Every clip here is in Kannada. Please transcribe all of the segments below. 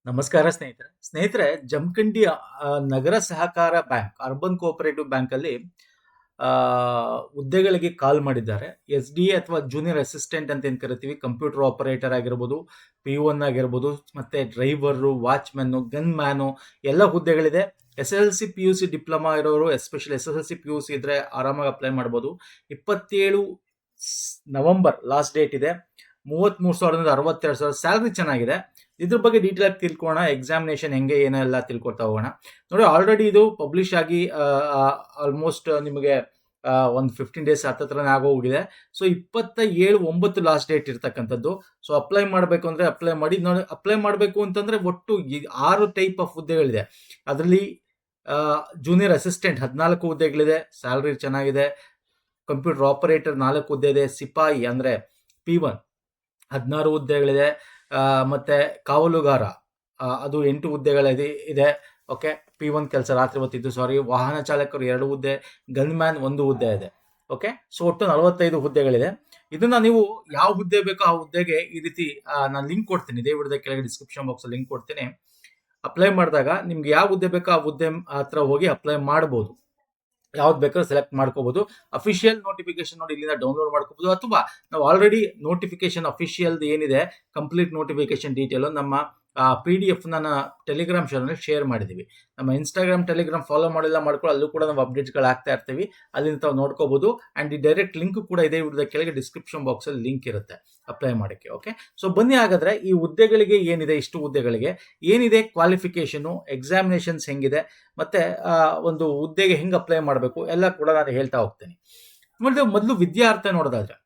ನಮಸ್ಕಾರ ಸ್ನೇಹಿತರೆ ಜಮಖಂಡಿ ನಗರ ಸಹಕಾರ ಬ್ಯಾಂಕ್ ಅರ್ಬನ್ ಕೋಆಪರೇಟಿವ್ ಬ್ಯಾಂಕ್ ಅಲ್ಲಿ ಆ, ಹುದ್ದೆಗಳಿಗೆ ಕಾಲ್ ಮಾಡಿದ್ದಾರೆ. ಎಸ್ ಡಿ ಎ ಅಥವಾ ಜೂನಿಯರ್ ಅಸಿಸ್ಟೆಂಟ್ ಅಂತ ಏನ್ ಕರಿತೀವಿ, ಕಂಪ್ಯೂಟರ್ ಆಪರೇಟರ್ ಆಗಿರ್ಬೋದು, P1 ಆಗಿರ್ಬೋದು, ಮತ್ತೆ ಡ್ರೈವರು, ವಾಚ್ಮನ್, ಗನ್ ಮ್ಯಾನು ಎಲ್ಲ ಹುದ್ದೆಗಳಿದೆ. SSLC PUC ಡಿಪ್ಲೊಮಾ ಇರೋರು, ಎಸ್ಪೆಷಲಿ SSLC PUC ಇದ್ರೆ ಆರಾಮಾಗಿ ಅಪ್ಲೈ ಮಾಡ್ಬೋದು. 27 ನವೆಂಬರ್ ಲಾಸ್ಟ್ ಡೇಟ್ ಇದೆ. 33,000 62,000 ಸ್ಯಾಲ್ರಿ ಚೆನ್ನಾಗಿದೆ. ಇದ್ರ ಬಗ್ಗೆ ಡೀಟೇಲ್ ಆಗಿ ತಿಳ್ಕೊಳ್ಳೋಣ. ಎಕ್ಸಾಮಿನೇಷನ್ ಹೆಂಗೆ ಏನೆಲ್ಲ ತಿಳ್ಕೊಳ್ತಾ ಹೋಗೋಣ. ನೋಡಿ, ಆಲ್ರೆಡಿ ಇದು ಪಬ್ಲಿಷ್ ಆಗಿ ಆಲ್ಮೋಸ್ಟ್ ನಿಮಗೆ ಒಂದು 15 ಡೇಸ್ ಹತ್ತತ್ರನೇ ಆಗೋಗಿದೆ. ಸೊ 27/9 ಲಾಸ್ಟ್ ಡೇಟ್ ಇರ್ತಕ್ಕಂಥದ್ದು. ಸೊ ಅಪ್ಲೈ ಮಾಡಬೇಕು ಅಂದ್ರೆ ಅಪ್ಲೈ ಮಾಡಿ. ನೋಡಿ, ಅಪ್ಲೈ ಮಾಡಬೇಕು ಅಂತಂದ್ರೆ ಒಟ್ಟು 6 ಟೈಪ್ ಆಫ್ ಹುದ್ದೆಗಳಿದೆ. ಅದರಲ್ಲಿ ಜೂನಿಯರ್ ಅಸಿಸ್ಟೆಂಟ್ 14 ಹುದ್ದೆಗಳಿದೆ, ಸ್ಯಾಲ್ರಿ ಚೆನ್ನಾಗಿದೆ. ಕಂಪ್ಯೂಟರ್ ಆಪರೇಟರ್ 4 ಹುದ್ದೆ ಇದೆ. ಸಿಪಾಯಿ ಅಂದ್ರೆ P1 16 ಹುದ್ದೆಗಳಿದೆ. ಮತ್ತೆ ಕಾವಲುಗಾರ ಅದು 8 ಹುದ್ದೆಗಳಿದೆ. ಓಕೆ, P1 ಕೆಲಸ ರಾತ್ರಿ ಹೊತ್ತಿದ್ದು, ಸಾರಿ. ವಾಹನ ಚಾಲಕರು 2 ಹುದ್ದೆ, ಗನ್ ಮ್ಯಾನ್ 1 ಹುದ್ದೆ ಇದೆ. ಓಕೆ, ಸೊ ಒಟ್ಟು 45 ಹುದ್ದೆಗಳಿದೆ. ಇದನ್ನ ನೀವು ಯಾವ ಹುದ್ದೆ ಬೇಕೋ ಆ ಹುದ್ದೆಗೆ ಈ ರೀತಿ ನಾನು ಲಿಂಕ್ ಕೊಡ್ತೀನಿ. ಇದೇ ವಿಡಿಯೋದ ಕೆಳಗೆ ಡಿಸ್ಕ್ರಿಪ್ಷನ್ ಬಾಕ್ಸ್ ಲಿಂಕ್ ಕೊಡ್ತೀನಿ. ಅಪ್ಲೈ ಮಾಡಿದಾಗ ನಿಮ್ಗೆ ಯಾವ ಹುದ್ದೆ ಬೇಕೋ ಆ ಹುದ್ದೆ ಹತ್ರ ಹೋಗಿ ಅಪ್ಲೈ ಮಾಡ್ಬೋದು. ಯಾವ್ದು ಬೇಕಾದ್ರೂ ಸೆಲೆಕ್ಟ್ ಮಾಡ್ಕೋಬಹುದು. ಅಫಿಷಿಯಲ್ ನೋಟಿಫಿಕೇಶನ್ ನೋಡಿ ಇಲ್ಲಿಂದ ಡೌನ್ಲೋಡ್ ಮಾಡ್ಕೋಬಹುದು, ಅಥವಾ ನಾವು ಆಲ್ರೆಡಿ ನೋಟಿಫಿಕೇಶನ್ ಅಫಿಷಿಯಲ್ ಏನಿದೆ ಕಂಪ್ಲೀಟ್ ನೋಟಿಫಿಕೇಶನ್ ಡೀಟೇಲ್ ನಮ್ಮ PDF ನನ್ನ ಟೆಲಿಗ್ರಾಮ್ ಚಾನಲ್ ಶೇರ್ ಮಾಡಿದ್ದೀವಿ. ನಮ್ಮ ಇನ್ಸ್ಟಾಗ್ರಾಮ್ ಟೆಲಿಗ್ರಾಮ್ ಫಾಲೋ ಮಾಡಿಲ್ಲ ಮಾಡ್ಕೊಳ್ಳಿ, ಅಲ್ಲೂ ಕೂಡ ನಾವು ಅಪ್ಡೇಟ್ಸ್ಗಳು ಆಗ್ತಾ ಇರ್ತೀವಿ. ಅಲ್ಲಿಂದ ತಾವು ನೋಡ್ಕೋಬಹುದು. ಅಂಡ್ ಈ ಡೈರೆಕ್ಟ್ ಲಿಂಕ್ ಕೂಡ ಇದೇ ವಿಡಿಯೋದ ಕೆಳಗೆ ಡಿಸ್ಕ್ರಿಪ್ಷನ್ ಬಾಕ್ಸ್ ಅಲ್ಲಿ ಲಿಂಕ್ ಇರುತ್ತೆ ಅಪ್ಲೈ ಮಾಡೋಕ್ಕೆ. ಓಕೆ, ಸೊ ಬನ್ನಿ ಹಾಗಾದ್ರೆ ಈ ಹುದ್ದೆಗಳಿಗೆ ಏನಿದೆ, ಇಷ್ಟು ಹುದ್ದೆಗಳಿಗೆ ಏನಿದೆ ಕ್ವಾಲಿಫಿಕೇಶನ್, ಎಕ್ಸಾಮಿನೇಷನ್ಸ್ ಹೆಂಗಿದೆ, ಮತ್ತೆ ಒಂದು ಹುದ್ದೆಗೆ ಹೆಂಗೆ ಅಪ್ಲೈ ಮಾಡಬೇಕು ಎಲ್ಲ ಕೂಡ ನಾನು ಹೇಳ್ತಾ ಹೋಗ್ತೇನೆ. ಮೊದಲು ವಿದ್ಯಾರ್ಥಿ ನೋಡೋದಾದ್ರೆ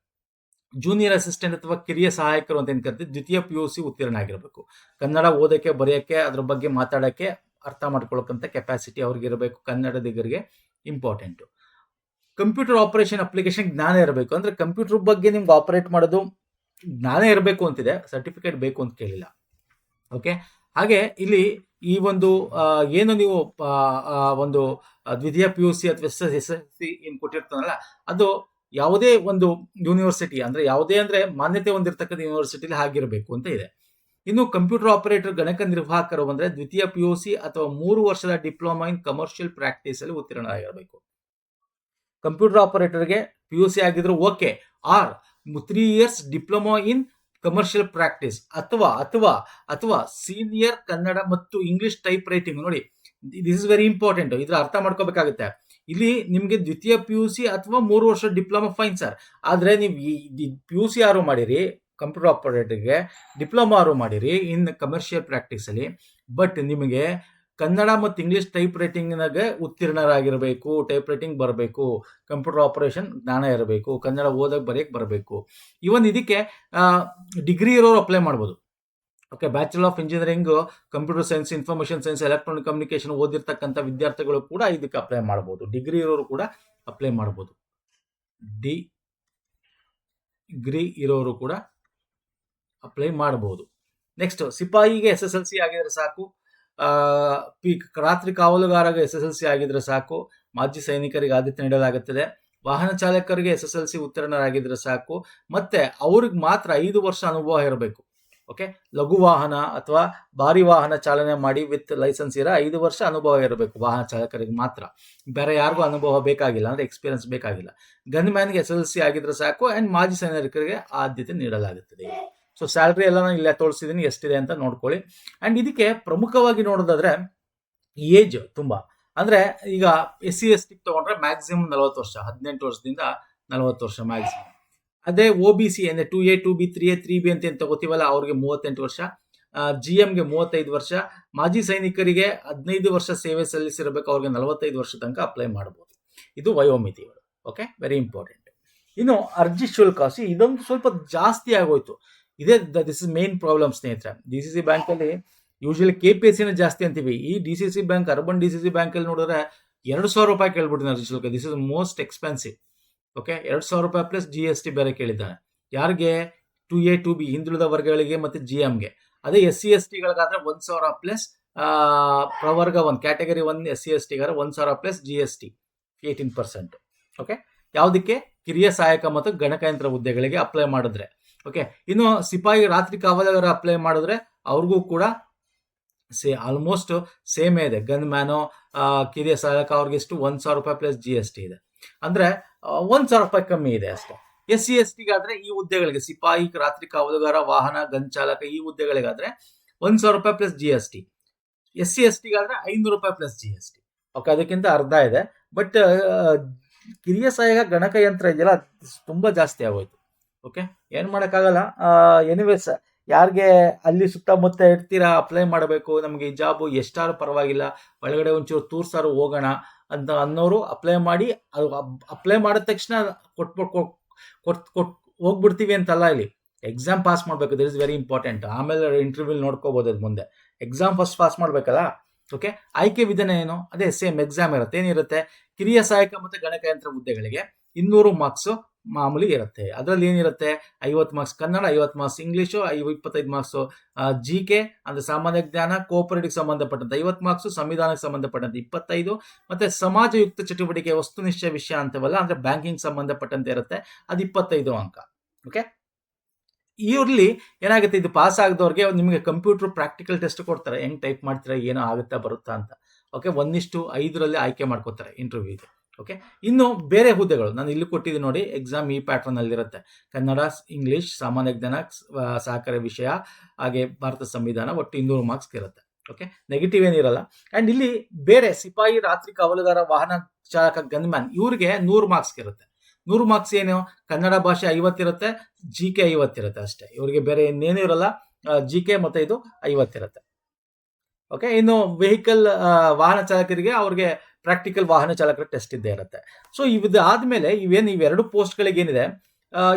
ಜೂನಿಯರ್ ಅಸಿಸ್ಟೆಂಟ್ ಅಥವಾ ಕಿರಿಯ ಸಹಾಯಕರು ಅಂತ ಏನ್ ಕರಿತೀವಿ, ದ್ವಿತೀಯ PUC ಉತ್ತೀರ್ಣ ಆಗಿರಬೇಕು. ಕನ್ನಡ ಓದಕ್ಕೆ, ಬರೆಯಕ್ಕೆ, ಅದ್ರ ಬಗ್ಗೆ ಮಾತಾಡಕ್ಕೆ, ಅರ್ಥ ಮಾಡ್ಕೊಳ್ಳೋಕ್ಕಂತ ಕೆಪಾಸಿಟಿ ಅವ್ರಿಗೆ ಇರಬೇಕು. ಕನ್ನಡದಿಗರಿಗೆ ಇಂಪಾರ್ಟೆಂಟ್. ಕಂಪ್ಯೂಟರ್ ಆಪರೇಷನ್ ಅಪ್ಲಿಕೇಶನ್ ಜ್ಞಾನ ಇರಬೇಕು. ಅಂದ್ರೆ ಕಂಪ್ಯೂಟರ್ ಬಗ್ಗೆ ನಿಮ್ಗೆ ಆಪರೇಟ್ ಮಾಡೋದು ಜ್ಞಾನ ಇರಬೇಕು ಅಂತಿದೆ, ಸರ್ಟಿಫಿಕೇಟ್ ಬೇಕು ಅಂತ ಕೇಳಿಲ್ಲ. ಓಕೆ, ಹಾಗೆ ಇಲ್ಲಿ ಈ ಒಂದು ಏನು ನೀವು ಒಂದು ದ್ವಿತೀಯ PUC ಅಥವಾ SSLC ಏನು ಕೊಟ್ಟಿರ್ತಾನಲ್ಲ, ಅದು ಯಾವುದೇ ಒಂದು ಯೂನಿವರ್ಸಿಟಿ ಅಂದ್ರೆ ಯಾವುದೇ ಅಂದ್ರೆ ಮಾನ್ಯತೆ ಹೊಂದಿರತಕ್ಕಂಥ ಯೂನಿವರ್ಸಿಟಿಲಿ ಆಗಿರಬೇಕು ಅಂತ ಇದೆ. ಇನ್ನು ಕಂಪ್ಯೂಟರ್ ಆಪರೇಟರ್, ಗಣಕ ನಿರ್ವಾಹಕರು ಬಂದ್ರೆ ದ್ವಿತೀಯ PUC ಅಥವಾ 3 ವರ್ಷದ ಡಿಪ್ಲೊಮಾ ಇನ್ ಕಮರ್ಷಿಯಲ್ ಪ್ರಾಕ್ಟೀಸ್ ಅಲ್ಲಿ ಉತ್ತೀರ್ಣರಾಗಿರಬೇಕು. ಕಂಪ್ಯೂಟರ್ ಆಪರೇಟರ್ಗೆ PUC ಆಗಿದ್ರು okay, or 3 years diploma in commercial practice ಅಥವಾ ಅಥವಾ ಅಥವಾ ಸೀನಿಯರ್ ಕನ್ನಡ ಮತ್ತು ಇಂಗ್ಲಿಷ್ ಟೈಪ್ ರೈಟಿಂಗ್. ನೋಡಿ, ದಿಸ್ ಇಸ್ ವೆರಿ ಇಂಪಾರ್ಟೆಂಟ್. ಇದ್ರ ಅರ್ಥ ಮಾಡ್ಕೋಬೇಕಾಗುತ್ತೆ. ಇಲ್ಲಿ ನಿಮ್ಗೆ ದ್ವಿತೀಯ PUC ಅಥವಾ 3 ವರ್ಷ ಡಿಪ್ಲೊಮಾ ಫೈನ್ ಸರ್. ಆದ್ರೆ ನೀವು PUC ಯಾರು ಮಾಡಿರಿ ಕಂಪ್ಯೂಟರ್ ಆಪರೇಟರ್ಗೆ, ಡಿಪ್ಲೊಮಾ ಯಾರು ಮಾಡಿರಿ ಇನ್ ಕಮರ್ಷಿಯಲ್ ಪ್ರಾಕ್ಟೀಸ್ ಅಲ್ಲಿ, ಬಟ್ ನಿಮಗೆ ಕನ್ನಡ ಮತ್ತು ಇಂಗ್ಲಿಷ್ ಟೈಪ್ ರೈಟಿಂಗ್ನಾಗೆ ಉತ್ತೀರ್ಣರಾಗಿರಬೇಕು. ಟೈಪ್ ರೈಟಿಂಗ್ ಬರಬೇಕು, ಕಂಪ್ಯೂಟರ್ ಆಪರೇಷನ್ ಜ್ಞಾನ ಇರಬೇಕು, ಕನ್ನಡ ಓದಕ್ಕೆ ಬರೆಯಕ್ಕೆ ಬರಬೇಕು. ಇವನ್ ಇದಕ್ಕೆ ಡಿಗ್ರಿ ಇರೋರು ಅಪ್ಲೈ ಮಾಡ್ಬೋದು. Okay, bachelor of engineering, computer science, information science, electronic communication ಓದಿರ್ತಕ್ಕಂಥ ವಿದ್ಯಾರ್ಥಿಗಳು ಕೂಡ ಇದಕ್ಕೆ ಅಪ್ಲೈ ಮಾಡಬಹುದು. ಡಿಗ್ರಿ ಇರೋರು ಕೂಡ ಅಪ್ಲೈ ಮಾಡಬಹುದು. ಡಿಗ್ರಿ ಇರೋರು ಕೂಡ ಅಪ್ಲೈ ಮಾಡಬಹುದು. ನೆಕ್ಸ್ಟ್, ಸಿಪಾಯಿಗೆ SSLC ಆಗಿದ್ರೆ ಸಾಕು. ರಾತ್ರಿ ಕಾವಲುಗಾರಗೆ SSLC ಆಗಿದ್ರೆ ಸಾಕು. ಮಾಜಿ ಸೈನಿಕರಿಗೆ ಆದ್ಯತೆ ನೀಡಲಾಗುತ್ತದೆ. ವಾಹನ ಚಾಲಕರಿಗೆ SSLC ಉತ್ತೀರ್ಣರಾಗಿದ್ರೆ ಸಾಕು. ಮತ್ತೆ ಅವ್ರಿಗೆ ಮಾತ್ರ 5 ವರ್ಷ ಅನುಭವ ಇರಬೇಕು. ಓಕೆ, ಲಘು ವಾಹನ ಅಥವಾ ಭಾರಿ ವಾಹನ ಚಾಲನೆ ಮಾಡಿ ವಿತ್ ಲೈಸೆನ್ಸ್ ಇರೋ 5 ವರ್ಷ ಅನುಭವ ಇರಬೇಕು ವಾಹನ ಚಾಲಕರಿಗೆ ಮಾತ್ರ. ಬೇರೆ ಯಾರಿಗೂ ಅನುಭವ ಬೇಕಾಗಿಲ್ಲ, ಅಂದ್ರೆ ಎಕ್ಸ್ಪೀರಿಯನ್ಸ್ ಬೇಕಾಗಿಲ್ಲ. ಗನ್ ಮ್ಯಾನ್ಗೆ SSLC ಆಗಿದ್ರೆ ಸಾಕು. ಅಂಡ್ ಮಾಜಿ ಸೈನಿಕರಿಗೆ ಆದ್ಯತೆ ನೀಡಲಾಗುತ್ತದೆ. ಸೊ ಸ್ಯಾಲ್ರಿ ಎಲ್ಲ ನಾನು ಇಲ್ಲೇ ತೋರಿಸಿದ್ದೀನಿ, ಎಷ್ಟಿದೆ ಅಂತ ನೋಡ್ಕೊಳ್ಳಿ. ಅಂಡ್ ಇದಕ್ಕೆ ಪ್ರಮುಖವಾಗಿ ನೋಡೋದಾದ್ರೆ ಏಜ್ ತುಂಬಾ, ಅಂದ್ರೆ ಈಗ SC ST ತಗೊಂಡ್ರೆ ಮ್ಯಾಕ್ಸಿಮಮ್ 40 ವರ್ಷ, 18 ವರ್ಷದಿಂದ 40 ವರ್ಷ ಮ್ಯಾಕ್ಸಿಮಮ್. ಅದೇ OBC ಅಂದ್ರೆ 2A 2B 3A 3B ಅಂತ ಏನ್ ತಗೋತೀವಲ್ಲ, ಅವ್ರಿಗೆ 38 ವರ್ಷ. GMಗೆ 35 ವರ್ಷ. ಮಾಜಿ ಸೈನಿಕರಿಗೆ 15 ವರ್ಷ ಸೇವೆ ಸಲ್ಲಿಸಿರಬೇಕು, ಅವ್ರಿಗೆ 45 ವರ್ಷ ತನಕ ಅಪ್ಲೈ ಮಾಡಬಹುದು. ಇದು ವಯೋಮಿತಿಗಳು. Okay, very important. ಇನ್ನು ಅರ್ಜಿ ಶುಲ್ಕ, ಇದೊಂದು ಸ್ವಲ್ಪ ಜಾಸ್ತಿ ಆಗೋಯ್ತು. ದಿಸ್ ಇಸ್ ಮೇನ್ ಪ್ರಾಬ್ಲಮ್ ಸ್ನೇಹಿತರೆ. DCC ಬ್ಯಾಂಕ್ ಅಲ್ಲಿ ಯೂಶಲಿ KPSC ಜಾಸ್ತಿ ಅಂತೀವಿ. ಈ DCC bank, urban DCC bank ಅಲ್ಲಿ ನೋಡಿದ್ರೆ 2,000 ರೂಪಾಯಿ ಕೇಳ್ಬಿಟ್ಟಿನ ಅರ್ಜಿ ಶುಲ್ಕ. This is most expensive. Okay, 2,000 ರೂಪಾಯಿ ಪ್ಲಸ್ GST ಬೇರೆ ಕೇಳಿದ್ದಾನೆ. ಯಾರಿಗೆ? 2A 2B ಹಿಂದುಳಿದ ವರ್ಗಗಳಿಗೆ ಮತ್ತೆ GMಗೆ. ಅದೇ SC ST ಗಳಿಗಾದ್ರೆ 1,000 ಪ್ಲಸ್ ಪ್ರವರ್ಗ 1 ಕ್ಯಾಟಗರಿ 1 SC ST ಗಾದ್ರೆ 1,000 ಪ್ಲಸ್ GST 18%. ಓಕೆ, ಯಾವುದಕ್ಕೆ? ಕಿರಿಯ ಸಹಾಯಕ ಮತ್ತು ಗಣಕಯಂತ್ರ ಹುದ್ದೆಗಳಿಗೆ ಅಪ್ಲೈ ಮಾಡಿದ್ರೆ. ಓಕೆ, ಇನ್ನು ಸಿಪಾಯಿ ರಾತ್ರಿ ಕಾವಲುಗಾರ ಅಪ್ಲೈ ಮಾಡಿದ್ರೆ ಅವ್ರಿಗೂ ಕೂಡ ಆಲ್ಮೋಸ್ಟ್ ಸೇಮೇ ಇದೆ. ಗನ್ ಮ್ಯಾನು, ಕಿರಿಯ ಸಹಾಯಕ ಅವ್ರಿಗೆ ಎಷ್ಟು ₹1,000 ಪ್ಲಸ್ GST ಇದೆ. ಅಂದ್ರೆ ₹1,000 ಕಮ್ಮಿ ಇದೆ ಅಷ್ಟೇ. SC/ST ಗಾದ್ರೆ ಈ ಹುದ್ದೆಗಳಿಗೆ ಸಿಪಾಯಿ, ರಾತ್ರಿ ಕಾವಲುಗಾರ, ವಾಹನ, ಗನ್ ಚಾಲಕ ಈ ಹುದ್ದೆಗಳಿಗಾದ್ರೆ ₹1,000 ಪ್ಲಸ್ GST. SC/ST ಗಾದ್ರೆ ₹500 ಪ್ಲಸ್ GST. ಓಕೆ, ಅದಕ್ಕಿಂತ ಅರ್ಧ ಇದೆ. ಬಟ್ ಕಿರಿಯ ಸಹಾಯಕ ಗಣಕಯಂತ್ರ ಇದೆಯಲ್ಲ, ತುಂಬಾ ಜಾಸ್ತಿ ಆಗೋಯ್ತು. ಓಕೆ, ಏನು ಮಾಡೋಕ್ಕಾಗಲ್ಲ. ಎನಿವೇಸ್, ಯಾರಿಗೆ ಅಲ್ಲಿ ಸುತ್ತಮುತ್ತ ಇರ್ತೀರಾ, ಅಪ್ಲೈ ಮಾಡಬೇಕು, ನಮಗೆ ಈ ಜಾಬು ಎಷ್ಟಾರು ಪರವಾಗಿಲ್ಲ, ಒಳಗಡೆ ಒಂಚೂರು ತೂರ್ಸಾರು ಹೋಗೋಣ ಅಂತ ಅನ್ನೋರು ಅಪ್ಲೈ ಮಾಡಿ. ಅದು ಅಪ್ಲೈ ಮಾಡಿದ ತಕ್ಷಣ ಹೋಗ್ಬಿಡ್ತೀವಿ ಅಂತಲ್ಲ. ಇಲ್ಲಿ ಎಕ್ಸಾಮ್ ಪಾಸ್ ಮಾಡಬೇಕು, ದಿಸ್ ಇಸ್ ವೆರಿ ಇಂಪಾರ್ಟೆಂಟ್. ಆಮೇಲೆ ಇಂಟರ್ವ್ಯೂ ನೋಡ್ಕೋಬೋದು ಅದು ಮುಂದೆ. ಎಕ್ಸಾಮ್ ಫಸ್ಟ್ ಪಾಸ್ ಮಾಡಬೇಕಲ್ಲ. ಓಕೆ, ಆಯ್ಕೆ ವಿಧಾನ ಏನು? ಅದೇ ಸೇಮ್ ಎಕ್ಸಾಮ್ ಇರುತ್ತೆ. ಏನಿರುತ್ತೆ? ಕಿರಿಯ ಸಹಾಯಕ ಮತ್ತು ಗಣಕಯಂತ್ರ ಹುದ್ದೆಗಳಿಗೆ 200 ಮಾರ್ಕ್ಸು ಮಾಮೂಲಿ ಇರುತ್ತೆ. ಅದರಲ್ಲಿ ಏನಿರುತ್ತೆ? 50 marks Kannada, 50 marks English, 25 marks GK ಅಂದರೆ ಸಾಮಾನ್ಯ ಜ್ಞಾನ, ಕೋಆಪರೇಟಿವ್ ಸಂಬಂಧಪಟ್ಟಂತೆ 50 ಮಾರ್ಕ್ಸು, ಸಂವಿಧಾನಕ್ಕೆ ಸಂಬಂಧಪಟ್ಟಂತೆ 25, ಮತ್ತು ಸಮಾಜಯುಕ್ತ ಚಟುವಟಿಕೆ, ವಸ್ತುನಿಷ್ಠ ವಿಷಯ ಅಂತವಲ್ಲ, ಅಂದರೆ ಬ್ಯಾಂಕಿಂಗ್ ಸಂಬಂಧಪಟ್ಟಂತೆ ಇರುತ್ತೆ, ಅದು 25 ಅಂಕ. ಓಕೆ, ಇವ್ರಲ್ಲಿ ಏನಾಗುತ್ತೆ, ಇದು ಪಾಸ್ ಆಗದವ್ರಿಗೆ ನಿಮಗೆ ಕಂಪ್ಯೂಟರ್ ಪ್ರಾಕ್ಟಿಕಲ್ ಟೆಸ್ಟ್ ಕೊಡ್ತಾರೆ. ಹೆಂಗೆ ಟೈಪ್ ಮಾಡ್ತೀರಾ, ಏನೋ ಆಗುತ್ತಾ ಬರುತ್ತಾ ಅಂತ. ಓಕೆ, 1:5 ಆಯ್ಕೆ ಮಾಡ್ಕೋತಾರೆ ಇಂಟರ್ವ್ಯೂಗೆ. ಓಕೆ, ಇನ್ನು ಬೇರೆ ಹುದ್ದೆಗಳು ನಾನು ಇಲ್ಲಿ ಕೊಟ್ಟಿದ್ದೀನಿ ನೋಡಿ. ಎಕ್ಸಾಮ್ ಈ ಪ್ಯಾಟ್ರನ್ ಅಲ್ಲಿರುತ್ತೆ. ಕನ್ನಡ, ಇಂಗ್ಲೀಷ್, ಸಾಮಾನ್ಯ ಜ್ಞಾನ, ಸಹಕಾರಿ ವಿಷಯ, ಹಾಗೆ ಭಾರತ ಸಂವಿಧಾನ, ಒಟ್ಟು 200 ಮಾರ್ಕ್ಸ್ ಇರುತ್ತೆ. ಓಕೆ, ನೆಗೆಟಿವ್ ಏನಿರಲ್ಲ. ಆ್ಯಂಡ್ ಇಲ್ಲಿ ಬೇರೆ ಸಿಪಾಯಿ, ರಾತ್ರಿ ಕಾವಲುಗಾರ, ವಾಹನ ಚಾಲಕ, ಗನ್ಮ್ಯಾನ್ ಇವ್ರಿಗೆ 100 ಮಾರ್ಕ್ಸ್ ಇರುತ್ತೆ. 100 ಮಾರ್ಕ್ಸ್ ಏನು? ಕನ್ನಡ ಭಾಷೆ 50 ಇರುತ್ತೆ, GK 50 ಇರುತ್ತೆ ಅಷ್ಟೇ. ಇವರಿಗೆ ಬೇರೆ ಇನ್ನೇನು ಇರಲ್ಲ. GK ಮತ್ತು ಇದು 50 ಇರುತ್ತೆ. ಓಕೆ, ಇನ್ನು ವೆಹಿಕಲ್, ವಾಹನ ಚಾಲಕರಿಗೆ ಅವ್ರಿಗೆ ಪ್ರಾಕ್ಟಿಕಲ್ ವಾಹನ ಚಾಲಕರ ಟೆಸ್ಟ್ ಇದ್ದೇ ಇರುತ್ತೆ. ಸೊ ಇದಾದ್ಮೇಲೆ ಇವೆರಡು ಪೋಸ್ಟ್ಗಳಿಗೆ ಏನಿದೆ,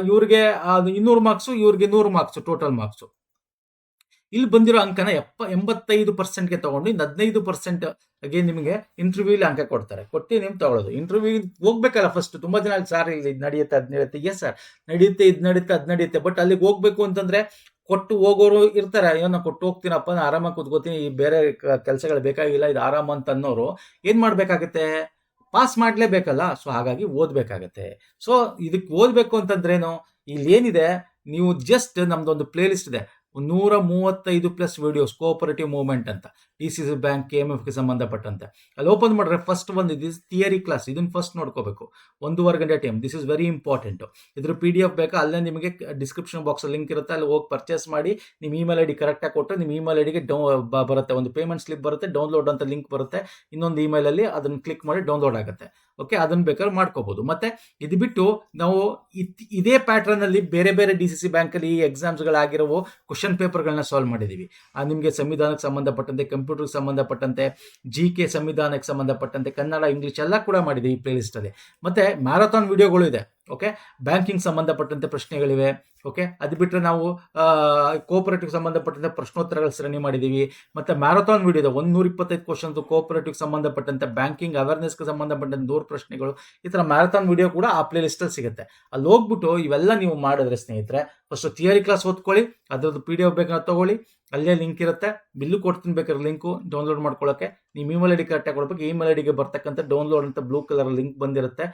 ಇವ್ರಿಗೆ 200 ಮಾರ್ಕ್ಸು, ಇವ್ರಿಗೆ 100 ಮಾರ್ಕ್ಸು, ಟೋಟಲ್ ಮಾರ್ಕ್ಸು. ಇಲ್ಲಿ ಬಂದಿರೋ ಅಂಕನ 85%ಗೆ ತಗೊಂಡು ಇನ್ನು 15%ಗೆ ನಿಮಗೆ ಇಂಟರ್ವ್ಯೂಲಿ ಅಂಕ ಕೊಡ್ತಾರೆ. ಕೊಟ್ಟು ನೀವು ತಗೊಳ್ಳೋದು. ಇಂಟರ್ವ್ಯೂ ಹೋಗ್ಬೇಕಲ್ಲ ಫಸ್ಟ್. ತುಂಬ ಜನ ಸರ್ ಇಲ್ಲಿ ನಡೆಯುತ್ತೆ, ಅದು ನಡೆಯುತ್ತೆ. ಎಸ್ ಸರ್, ನಡೆಯುತ್ತೆ, ಇದು ನಡೆಯುತ್ತೆ, ಅದು ನಡೆಯುತ್ತೆ. ಬಟ್ ಅಲ್ಲಿಗೆ ಹೋಗ್ಬೇಕು ಅಂತಂದರೆ ಕೊಟ್ಟು ಹೋಗೋರು ಇರ್ತಾರೆ. ಅಯ್ಯೋ ನಾನು ಕೊಟ್ಟು ಹೋಗ್ತೀನಪ್ಪ, ನಾನು ಆರಾಮಾಗಿ ಕೂತ್ಕೋತೀನಿ, ಈ ಬೇರೆ ಕೆಲಸಗಳು ಬೇಕಾಗಿಲ್ಲ, ಇದು ಆರಾಮ ಅಂತ ಅನ್ನೋರು ಏನು ಮಾಡಬೇಕಾಗತ್ತೆ? ಪಾಸ್ ಮಾಡಲೇಬೇಕಲ್ಲ. ಸೊ ಹಾಗಾಗಿ ಓದಬೇಕಾಗತ್ತೆ. ಸೊ ಇದಕ್ಕೆ ಓದಬೇಕು ಅಂತಂದ್ರೇನು? ಇಲ್ಲಿ ಏನಿದೆ, ನೀವು ಜಸ್ಟ್ ನಮ್ದೊಂದು ಪ್ಲೇ ಲಿಸ್ಟ್ ಇದೆ, 135 ಪ್ಲಸ್ ವಿಡಿಯೋಸ್, ಕೋಆಪರೇಟಿವ್ ಮೂವ್ಮೆಂಟ್ ಅಂತ, DCC ಬ್ಯಾಂಕ್, KMFಗೆ ಸಂಬಂಧಪಟ್ಟಂತೆ. ಅಲ್ಲಿ ಓಪನ್ ಮಾಡಿದ್ರೆ ಫಸ್ಟ್ ಒಂದು ಇದು ಥಿಯರಿ ಕ್ಲಾಸ್. ಇದನ್ನು ಫಸ್ಟ್ ನೋಡ್ಕೋಬೇಕು. 1.5 ಗಂಟೆ time. This is very important. ಇದ್ರ PDF ಬೇಕಾ? ಅಲ್ಲೇ ನಿಮಗೆ ಡಿಸ್ಕ್ರಿಪ್ಷನ್ ಬಾಕ್ಸಲ್ಲಿ ಲಿಂಕ್ ಇರುತ್ತೆ. ಅಲ್ಲಿ ಹೋಗಿ ಪರ್ಚೇಸ್ ಮಾಡಿ ನಿಮ್ಮ ಇಮೇಲ್ ID ಕರೆಕ್ಟಾಗಿ ಕೊಟ್ಟರೆ ನಿಮ್ಮ ಇಮೇಲ್ ಐಡಿಗೆ ಬರುತ್ತೆ. ಒಂದು ಪೇಮೆಂಟ್ ಸ್ಲಿಪ್ ಬರುತ್ತೆ, ಡೌನ್ಲೋಡ್ ಅಂತ ಲಿಂಕ್ ಬರುತ್ತೆ. ಇನ್ನೊಂದು ಇಮೇಲಲ್ಲಿ ಅದನ್ನು ಕ್ಲಿಕ್ ಮಾಡಿ ಡೌನ್ಲೋಡ್ ಆಗುತ್ತೆ. ಓಕೆ, ಅದನ್ನು ಬೇಕಾದ್ರೆ ಮಾಡ್ಕೋಬೋದು. ಮತ್ತು ಇದು ಬಿಟ್ಟು ನಾವು ಇದೇ ಪ್ಯಾಟ್ರನಲ್ಲಿ ಬೇರೆ ಬೇರೆ DCC ಬ್ಯಾಂಕಲ್ಲಿ ಈ ಎಕ್ಸಾಮ್ಸ್ಗಳಾಗಿರೋ ಕ್ವಶನ್ ಪೇಪರ್ಗಳನ್ನ ಸಾಲ್ವ್ ಮಾಡಿದ್ದೀವಿ. ನಿಮಗೆ ಸಂವಿಧಾನಕ್ಕೆ ಸಂಬಂಧಪಟ್ಟಂತೆ, ಕಂಪ್ಯೂಟರ್ಗೆ ಸಂಬಂಧಪಟ್ಟಂತೆ, GK ಸಂವಿಧಾನಕ್ಕೆ ಸಂಬಂಧಪಟ್ಟಂತೆ, ಕನ್ನಡ, ಇಂಗ್ಲೀಷ್ ಎಲ್ಲ ಕೂಡ ಮಾಡಿದ್ದೀವಿ ಈ ಪ್ಲೇಲಿಸ್ಟಲ್ಲಿ. ಮತ್ತು ಮ್ಯಾರಥಾನ್ ವಿಡಿಯೋಗಳು ಇದೆ. ಓಕೆ, ಬ್ಯಾಂಕಿಂಗ್ ಸಂಬಂಧಪಟ್ಟಂತೆ ಪ್ರಶ್ನೆಗಳಿವೆ. ಓಕೆ, ಅದು ಬಿಟ್ಟರೆ ನಾವು ಕೋಆಪರೇಟಿವ್ ಸಂಬಂಧಪಟ್ಟಂತೆ ಪ್ರಶ್ನೋತ್ತರಗಳ ಸರಣಿ ಮಾಡಿದ್ದೀವಿ. ಮತ್ತು ಮ್ಯಾರಥಾನ್ ವಿಡಿಯೋ ಇದೆ, 125 ಕ್ವಶನ್ಸು ಕೋಆಪರೇಟಿವ್ ಸಂಬಂಧಪಟ್ಟಂತೆ, ಬ್ಯಾಂಕಿಂಗ್ ಅವೇರ್ನೆಸ್ಗೆ ಸಂಬಂಧಪಟ್ಟಂತೆ 100 ಪ್ರಶ್ನೆಗಳು. ಈ ಥರ ಮ್ಯಾರಥಾನ್ ವಿಡಿಯೋ ಕೂಡ ಆ ಪ್ಲೇ ಲಿಸ್ಟಲ್ಲಿ ಸಿಗುತ್ತೆ. ಅಲ್ಲಿ ಹೋಗ್ಬಿಟ್ಟು ಇವೆಲ್ಲ ನೀವು ಮಾಡಿದ್ರೆ ಸ್ನೇಹಿತರೆ, ಫಸ್ಟ್ ಥಿಯರಿ ಕ್ಲಾಸ್ ಓದ್ಕೊಳ್ಳಿ, ಅದರದ್ದು PDF ಬೇಕಾದ್ರೆ ತೊಗೊಳ್ಳಿ, ಅಲ್ಲೇ ಲಿಂಕ್ ಇರುತ್ತೆ. ಬಿಲ್ಲು ಕೊಡ್ತೀನಿ ಬೇಕಾದ್ರೆ ಲಿಂಕು ಡೌನ್ಲೋಡ್ ಮಾಡ್ಕೊಳ್ಳೋಕ್ಕೆ. ನಿಮ್ಮ ಇಮೇಲ್ ID ಕರೆಕ್ಟಾಗಿ ಕೊಡಬೇಕು. ಇಮೇಲ್ IDಗೆ ಬರ್ತಕ್ಕಂಥ ಡೌನ್ಲೋಡ್ ಅಂತ ಬ್ಲೂ ಕಲರ್ ಲಿಂಕ್ ಬರ್ದಿರುತ್ತೆ.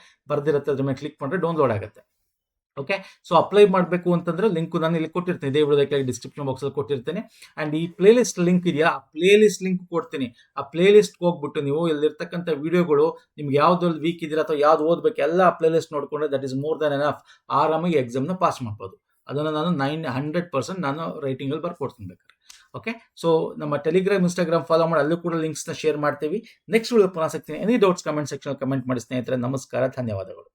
ಅದ್ರ ಮೇಲೆ ಕ್ಲಿಕ್ ಮಾಡಿದ್ರೆ ಡೌನ್ಲೋಡ್ ಆಗುತ್ತೆ. ಓಕೆ, ಸೊ ಅಪ್ಲೈ ಮಾಡಬೇಕು ಅಂತಂದರೆ ಲಿಂಕು ನಾನು ಇಲ್ಲಿ ಕೊಟ್ಟಿರ್ತೀನಿ, ಇದೇ ವಿಡಿಯೋದಕ್ಕೆ ಡಿಸ್ಕ್ರಿಪ್ಷನ್ ಬಾಕ್ಸಲ್ಲಿ ಕೊಟ್ಟಿರ್ತೀನಿ. ಆ್ಯಂಡ್ ಈ ಪ್ಲೇ ಲಿಸ್ಟ್ ಲಿಂಕ್ ಇದೆಯಾ, ಆ ಪ್ಲೇ ಲಿಸ್ಟ್ ಲಿಂಕ್ ಕೊಡ್ತೀನಿ. ಆ ಪ್ಲೇ ಲಿಸ್ಟ್ಗೆ ಹೋಗ್ಬಿಟ್ಟು ನೀವು ಇಲ್ಲಿರ್ತಕ್ಕಂಥ ವಿಡಿಯೋಗಳು, ನಿಮ್ಗೆ ಯಾವ್ದ್ರಲ್ಲಿ ವೀಕ್ ಇದ್ದೀರಾ ಅಥವಾ ಯಾವ್ದು ಓದಬೇಕು ಎಲ್ಲ ಆ ಪ್ಲೇ ಲಿಸ್ಟ್ ನೋಡಿಕೊಂಡ್ರೆ that is more than enough. ಆರಾಮಾಗಿ ಎಕ್ಸಾಮ್ನ ಪಾಸ್ ಮಾಡ್ಬೋದು. ಅದನ್ನು ನಾನು 100% ನಾನು ರೈಟಿಂಗಲ್ಲಿ ಬರ್ಕೊಡ್ತೀನಿ ಬೇಕಾದ್ರೆ. ಓಕೆ, ಸೊ ನಮ್ಮ ಟೆಲಿಗ್ರಾಮ್, ಇನ್ಸ್ಟಾಗ್ರಾಮ್ ಫಾಲೋ ಮಾಡಿ, ಅಲ್ಲೂ ಕೂಡ ಲಿಂಕ್ಸ್ನ ಶೇರ್ ಮಾಡ್ತೀವಿ. ನೆಕ್ಸ್ಟ್ ವಿಡಿಯೋ ಪುನಃ ಸಿಗ್ತೀನಿ. Any doubts comment section comment ಮಾಡಿ ಸ್ನೇಹಿತರೆ. ನಮಸ್ಕಾರ, ಧನ್ಯವಾದಗಳು.